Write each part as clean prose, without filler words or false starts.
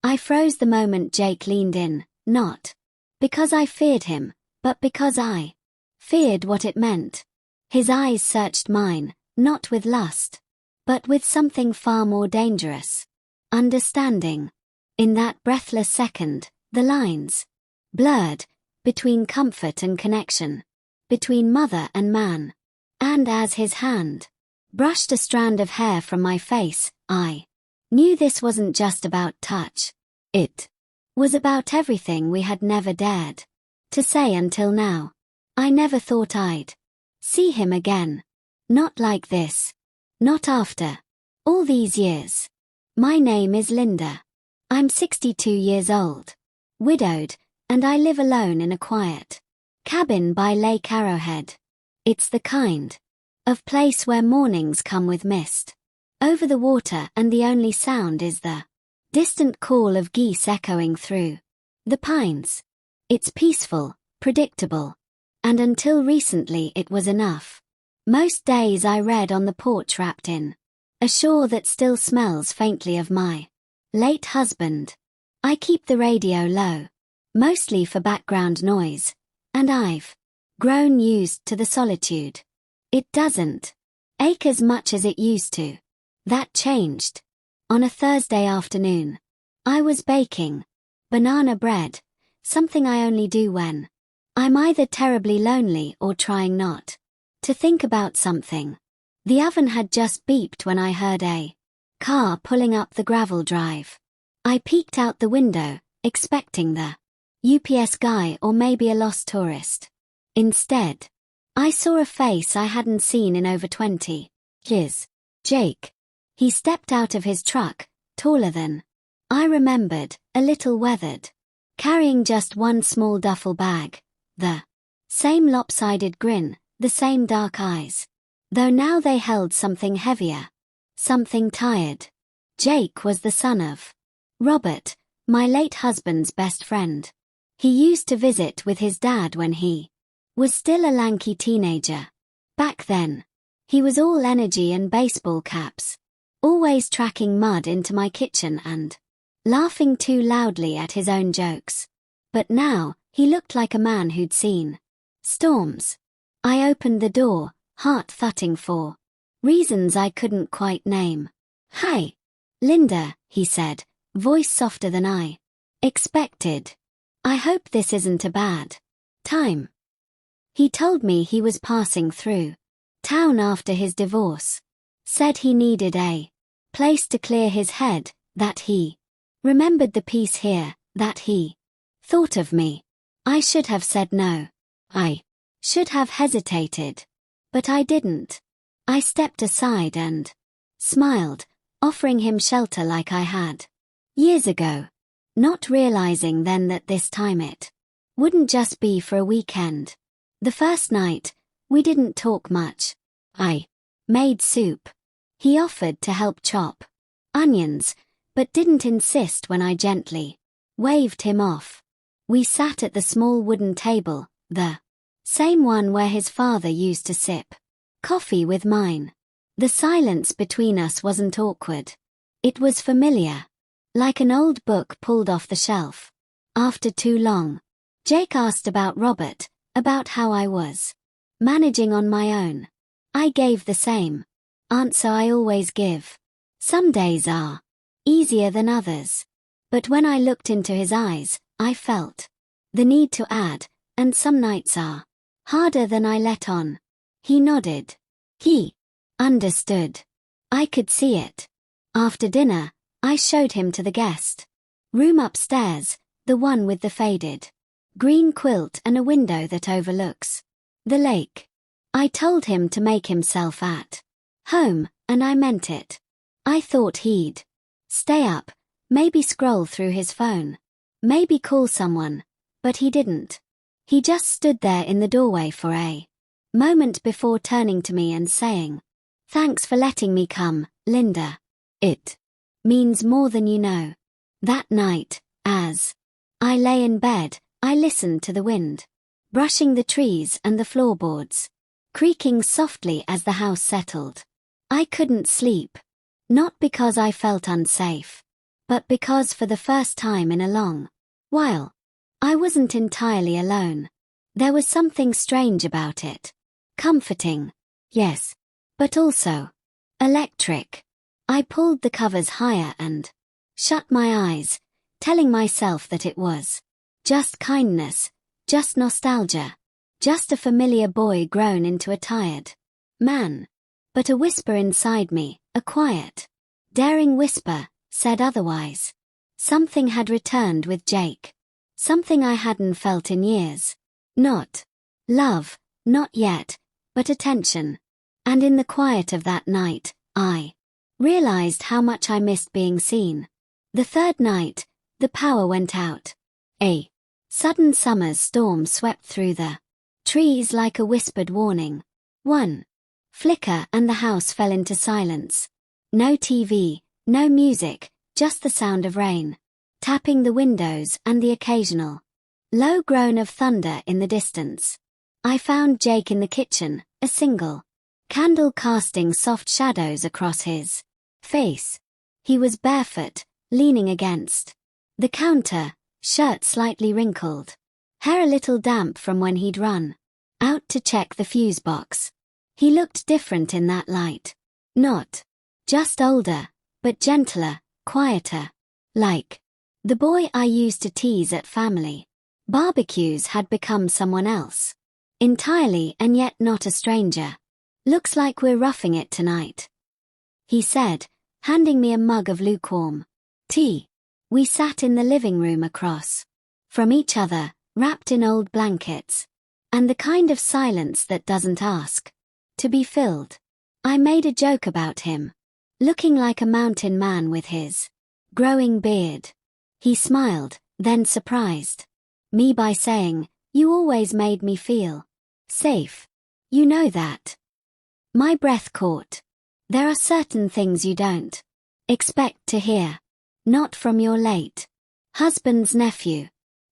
I froze the moment Jake leaned in, not because I feared him, but because I feared what it meant. His eyes searched mine, not with lust, but with something far more dangerous. Understanding. In that breathless second, the lines blurred between comfort and connection, between mother and man. And as his hand brushed a strand of hair from my face, I knew this wasn't just about touch. It was about everything we had never dared to say until now. I never thought I'd see him again. Not like this. Not after all these years. My name is Linda. I'm 62 years old, widowed, and I live alone in a quiet cabin by Lake Arrowhead. It's the kind of place where mornings come with mist over the water, and the only sound is the distant call of geese echoing through the pines. It's peaceful, predictable, and until recently it was enough. Most days I read on the porch wrapped in a shawl that still smells faintly of my late husband. I keep the radio low, mostly for background noise, and I've grown used to the solitude. It doesn't ache as much as it used to. That changed. On a Thursday afternoon, I was baking banana bread, something I only do when I'm either terribly lonely or trying not to think about something. The oven had just beeped when I heard a car pulling up the gravel drive. I peeked out the window, expecting the UPS guy or maybe a lost tourist. Instead, I saw a face I hadn't seen in over 20 years. Jake. He stepped out of his truck, taller than I remembered, a little weathered, carrying just one small duffel bag. The same lopsided grin, the same dark eyes, though now they held something heavier, something tired. Jake was the son of Robert, my late husband's best friend. He used to visit with his dad when he was still a lanky teenager. Back then, he was all energy and baseball caps, always tracking mud into my kitchen and laughing too loudly at his own jokes. But now, he looked like a man who'd seen storms. I opened the door, heart thudding for reasons I couldn't quite name. "Hi, Linda," he said, voice softer than I expected. "I hope this isn't a bad time." He told me he was passing through town after his divorce. Said he needed a place to clear his head, that he remembered the peace here, that he thought of me. I should have said no. I should have hesitated. But I didn't. I stepped aside and smiled, offering him shelter like I had years ago, not realizing then that this time it wouldn't just be for a weekend. The first night, we didn't talk much. I made soup. He offered to help chop onions, but didn't insist when I gently waved him off. We sat at the small wooden table, the same one where his father used to sip coffee with mine. The silence between us wasn't awkward. It was familiar, like an old book pulled off the shelf. After too long, Jake asked about Robert, about how I was managing on my own. I gave the same answer I always give. Some days are easier than others. But when I looked into his eyes, I felt the need to add, and some nights are harder than I let on. He nodded. He understood. I could see it. After dinner, I showed him to the guest room upstairs, the one with the faded green quilt and a window that overlooks the lake. I told him to make himself at home, and I meant it. I thought he'd stay up, maybe scroll through his phone, maybe call someone, but he didn't. He just stood there in the doorway for a moment before turning to me and saying, "Thanks for letting me come, Linda. It means more than you know." That night, as I lay in bed, I listened to the wind, brushing the trees and the floorboards, creaking softly as the house settled. I couldn't sleep. Not because I felt unsafe, but because for the first time in a long while, I wasn't entirely alone. There was something strange about it. Comforting, yes, but also electric. I pulled the covers higher and shut my eyes, telling myself that it was just kindness, just nostalgia, just a familiar boy grown into a tired man. But a whisper inside me, a quiet, daring whisper, said otherwise. Something had returned with Jake. Something I hadn't felt in years. Not love, not yet, but attention. And in the quiet of that night, I realized how much I missed being seen. The third night, the power went out. A sudden summer's storm swept through the trees like a whispered warning. One flicker and the house fell into silence. No TV, no music, just the sound of rain tapping the windows and the occasional low groan of thunder in the distance. I found Jake in the kitchen, a single candle casting soft shadows across his face. He was barefoot, leaning against the counter, shirt slightly wrinkled, hair a little damp from when he'd run out to check the fuse box. He looked different in that light. Not just older, but gentler, quieter. Like the boy I used to tease at family barbecues had become someone else. Entirely and yet not a stranger. Looks like we're roughing it tonight, he said, handing me a mug of lukewarm tea. We sat in the living room across from each other, wrapped in old blankets. And the kind of silence that doesn't ask to be filled. I made a joke about him, looking like a mountain man with his growing beard. He smiled, then surprised me by saying, "You always made me feel safe. You know that." My breath caught. There are certain things you don't expect to hear. Not from your late husband's nephew.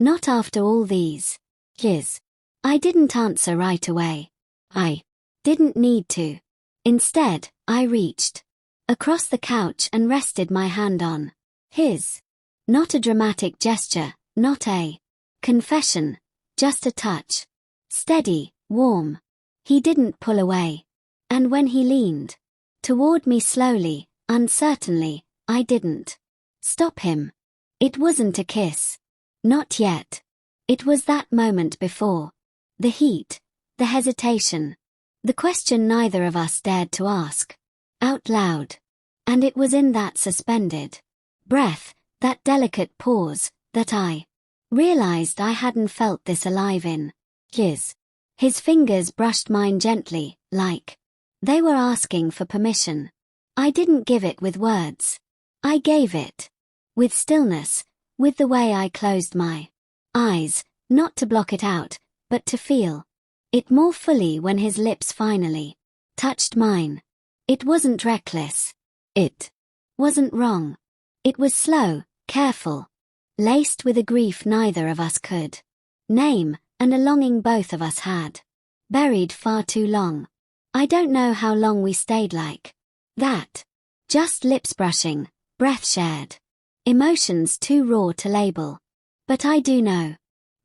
Not after all these years. I didn't answer right away. I didn't need to. Instead, I reached across the couch and rested my hand on his. Not a dramatic gesture, not a confession, just a touch. Steady, warm. He didn't pull away. And when he leaned toward me slowly, uncertainly, I didn't stop him. It wasn't a kiss. Not yet. It was that moment before. The heat, the hesitation, the question neither of us dared to ask out loud. And it was in that suspended breath, that delicate pause, that I realized I hadn't felt this alive in years. His fingers brushed mine gently, like they were asking for permission. I didn't give it with words. I gave it with stillness, with the way I closed my eyes, not to block it out, but to feel it more fully when his lips finally touched mine. It wasn't reckless. It wasn't wrong. It was slow, careful, laced with a grief neither of us could name, and a longing both of us had buried far too long. I don't know how long we stayed like that. Just lips brushing, breath shared, emotions too raw to label. But I do know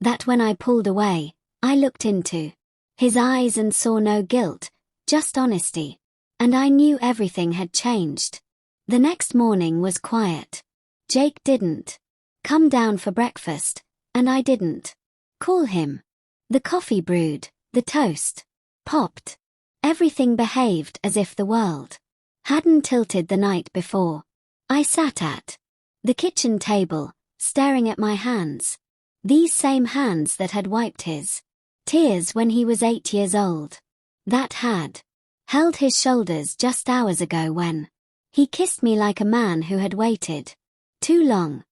that when I pulled away, I looked into his eyes and saw no guilt, just honesty. And I knew everything had changed. The next morning was quiet. Jake didn't come down for breakfast, and I didn't call him. The coffee brewed, the toast popped. Everything behaved as if the world hadn't tilted the night before. I sat at the kitchen table, staring at my hands. These same hands that had wiped his tears when he was 8 years old. That had held his shoulders just hours ago when he kissed me like a man who had waited too long.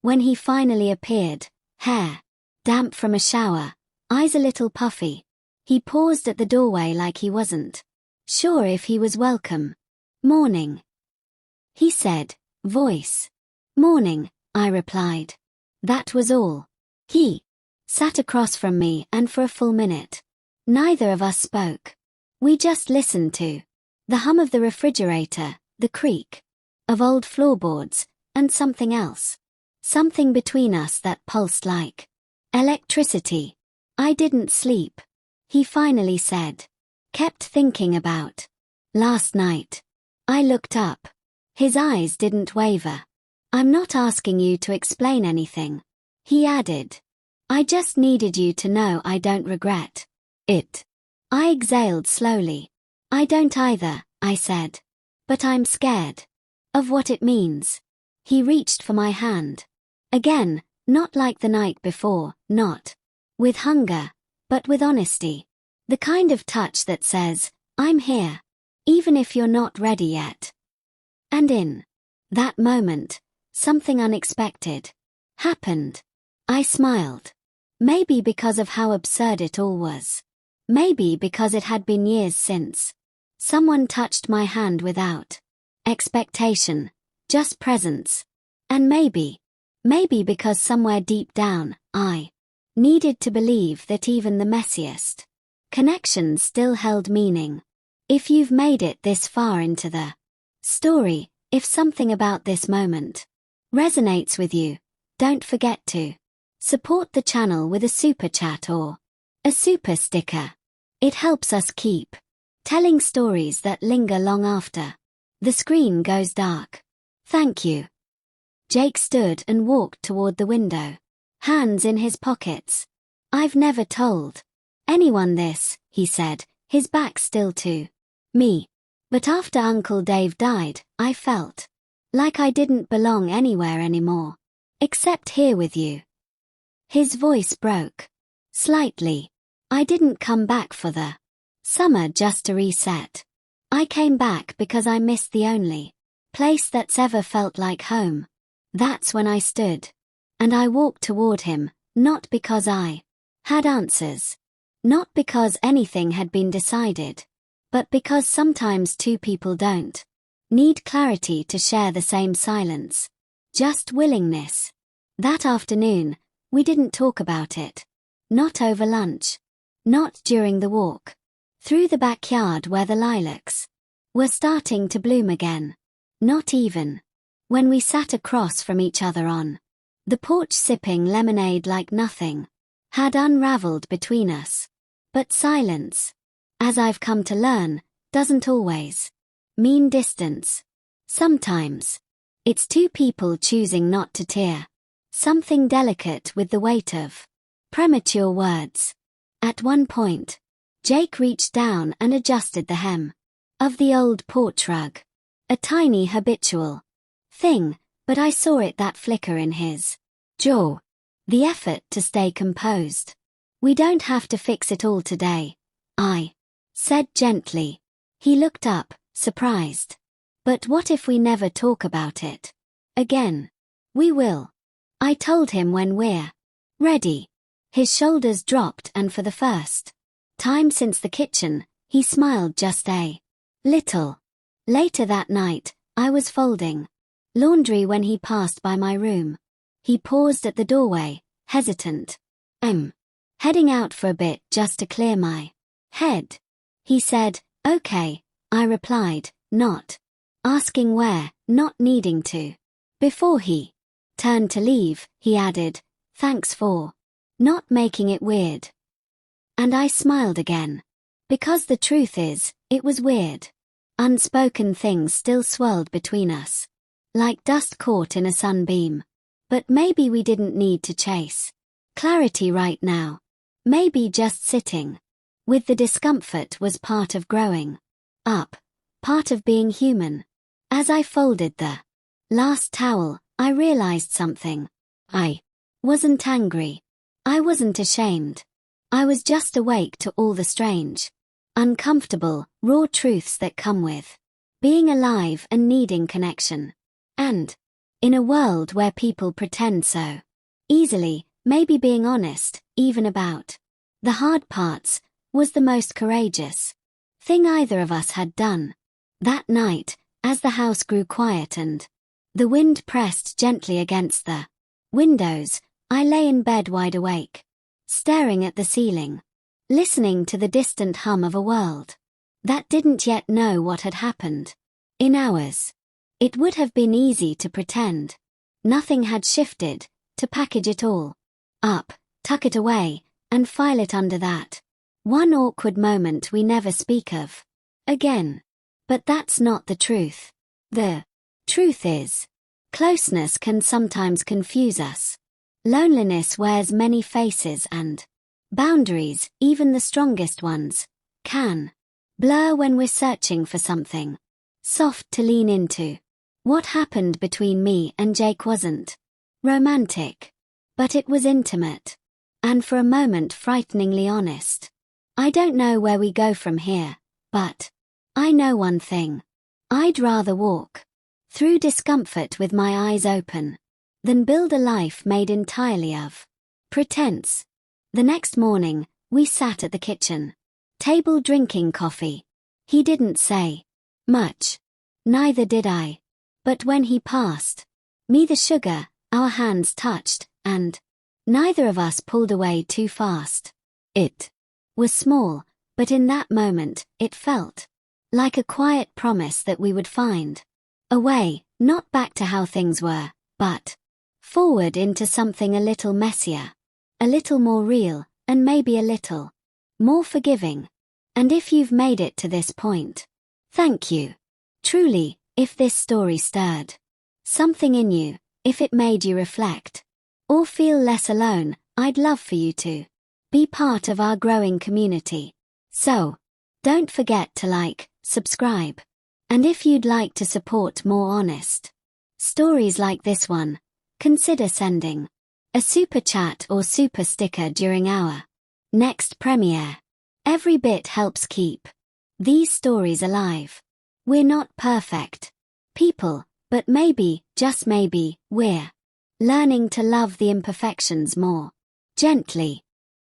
When he finally appeared, hair damp from a shower, eyes a little puffy, he paused at the doorway like he wasn't sure if he was welcome. "Morning," he said, voice. "Morning," I replied. That was all. He sat across from me and for a full minute, neither of us spoke. We just listened to the hum of the refrigerator, the creak of old floorboards, and something else. Something between us that pulsed like electricity. I didn't sleep, he finally said. Kept thinking about last night. I looked up. His eyes didn't waver. I'm not asking you to explain anything, he added. I just needed you to know I don't regret it. I exhaled slowly. I don't either, I said. But I'm scared of what it means. He reached for my hand. Again, not like the night before, not with hunger, but with honesty. The kind of touch that says, I'm here, even if you're not ready yet. And in that moment, something unexpected happened. I smiled. Maybe because of how absurd it all was. Maybe because it had been years since someone touched my hand without expectation, just presence. And maybe because somewhere deep down, I needed to believe that even the messiest connections still held meaning. If you've made it this far into the story, if something about this moment resonates with you, don't forget to support the channel with a super chat or a super sticker. It helps us keep telling stories that linger long after the screen goes dark. Thank you. Jake stood and walked toward the window, hands in his pockets. I've never told anyone this, he said, his back still to me. But after Uncle Dave died, I felt like I didn't belong anywhere anymore, except here with you. His voice broke slightly. I didn't come back for the summer just to reset. I came back because I missed the only place that's ever felt like home. That's when I stood. And I walked toward him, not because I had answers. Not because anything had been decided. But because sometimes two people don't need clarity to share the same silence. Just willingness. That afternoon, we didn't talk about it. Not over lunch. Not during the walk through the backyard where the lilacs were starting to bloom again. Not even when we sat across from each other on the porch sipping lemonade like nothing had unraveled between us. But silence, as I've come to learn, doesn't always mean distance. Sometimes it's two people choosing not to tear something delicate with the weight of premature words. At one point, Jake reached down and adjusted the hem of the old porch rug. A tiny habitual thing, but I saw it, that flicker in his jaw. The effort to stay composed. We don't have to fix it all today, I said gently. He looked up, surprised. But what if we never talk about it again? We will. I told him when we're ready. His shoulders dropped, and for the first time since the kitchen, he smiled just a little. Later that night, I was folding laundry when he passed by my room. He paused at the doorway, hesitant. I'm heading out for a bit just to clear my head. He said, okay, I replied, not asking where, not needing to. Before he turned to leave, he added, thanks for not making it weird. And I smiled again. Because the truth is, it was weird. Unspoken things still swirled between us, like dust caught in a sunbeam. But maybe we didn't need to chase clarity right now. Maybe just sitting with the discomfort was part of growing up, part of being human. As I folded the last towel, I realized something. I wasn't angry. I wasn't ashamed. I was just awake to all the strange, uncomfortable, raw truths that come with being alive and needing connection. And in a world where people pretend so easily, maybe being honest, even about the hard parts, was the most courageous thing either of us had done. That night, as the house grew quiet and the wind pressed gently against the windows, I lay in bed wide awake, staring at the ceiling, listening to the distant hum of a world that didn't yet know what had happened. In hours, it would have been easy to pretend Nothing had shifted, to package it all up, tuck it away, and file it under that one awkward moment we never speak of again. But that's not the truth. The truth is, closeness can sometimes confuse us. Loneliness wears many faces, and boundaries, even the strongest ones, can blur when we're searching for something soft to lean into. What happened between me and Jake wasn't romantic, but it was intimate, and for a moment frighteningly honest. I don't know where we go from here, but I know one thing. I'd rather walk through discomfort with my eyes open than build a life made entirely of pretense. The next morning, we sat at the kitchen table drinking coffee. He didn't say much. Neither did I. But when he passed me the sugar, our hands touched, and neither of us pulled away too fast. It was small, but in that moment, it felt like a quiet promise that we would find a way, not back to how things were, but forward into something a little messier, a little more real, and maybe a little more forgiving. And if you've made it to this point, thank you. Truly, if this story stirred something in you, if it made you reflect or feel less alone, I'd love for you to be part of our growing community. So, don't forget to like, subscribe, and if you'd like to support more honest stories like this one, consider sending a super chat or super sticker during our next premiere. Every bit helps keep these stories alive. We're not perfect people, but maybe, just maybe, we're learning to love the imperfections more gently.